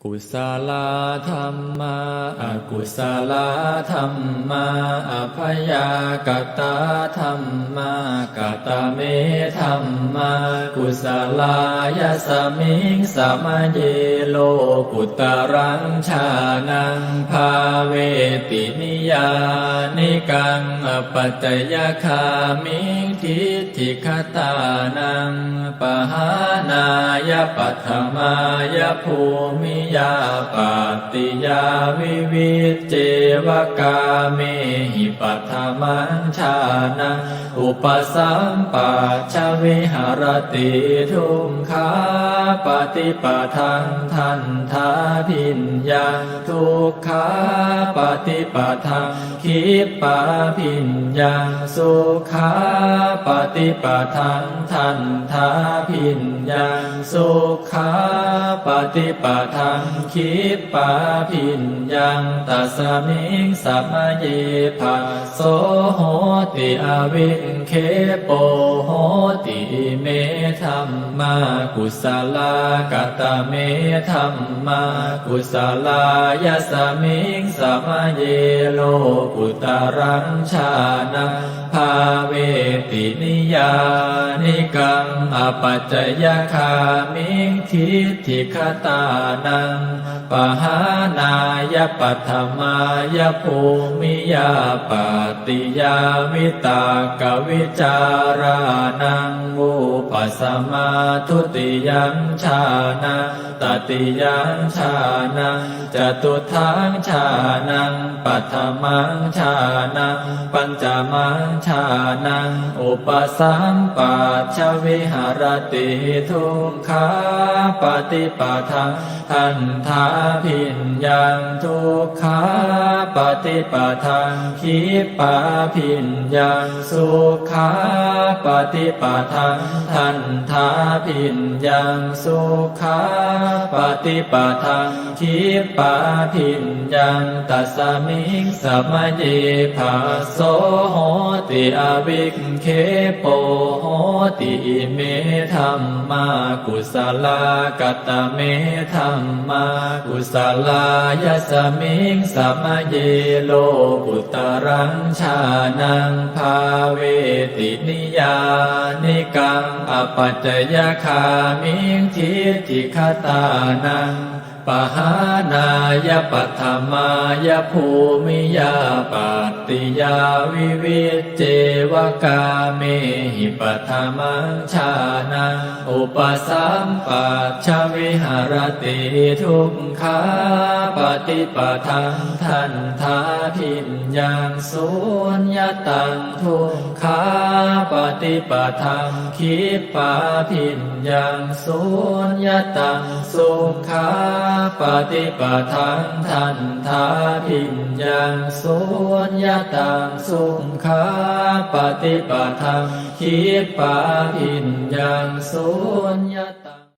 กุศลธรรมาอกุศลธรรมาอภยากตาธรรมากตเมธรรมากุศลายสมิงสมเยโลกุตรังชานังภาเวตินิยานิกังอปัจจยคามิงทิฏฐิคตานังปหานายปัฏฐมายภูมิยาปัตติยาวิวิจเจวกาเมหิปัฏฐมัญชานะอุปสัมปัชชวิหารติทุมขาปฏิปทังทันทาพิญญาทุกขาปฏิปทังคิปาพิญญาสุขาปฏิปทังทันทาพิญญาสุขาปฏิปทังคิปาพิญญาตัสมิงสัมมาเยภะโสโหติอวิงเคโปโหติเมธัมมากุศลกตเมธัมมากุศลายสมิงสัมมาเยโลกุตรังชานังภาเวตินิยานิกังอปัจจยคามิงทิฏฐิคตานังปหานายปัฏฐมายภูมิยาปัตติยาวิตากวิจารานังอุปสัมมาทุติยัญชานะตติยัญชานังจตุทังชานังปัฏฐมังชานังปัญจมังชานังอุปสัมปัชชวิหารติทุกขาปฏิปทังทันทาพิญญาทุกขาปฏิปทังคิปาพิญญาสุขาปฏิปทังทันทาพิญญาสุขาปฏิปทังคิปาพิญญาตัสมิงสัมมาเยภะโสโหติอวิงเคโปโหติเมธัมมากุศลกตเมธัมมากุศลายสมิงสัมมาเยโลกุตรังชานังภาเวตินิยานิกังอปัจจยคามิงทิฏฐิคตานังปหานายปัฏฐมายภูมิยาปัตติยาวิวิจเจวกาเมหิปัฏฐมัญชานังอุปสัมปัชชวิหารติทุกขาปฏิปทังทันทาพิญญาสุญญตังทุกขาปฏิปทังคิปาพิญญาสุญญตังสุขาปฏิปทังทันทาพิญญาสุญญตังสุขาปฏิปทังคิปาพิญญาสุญญตัง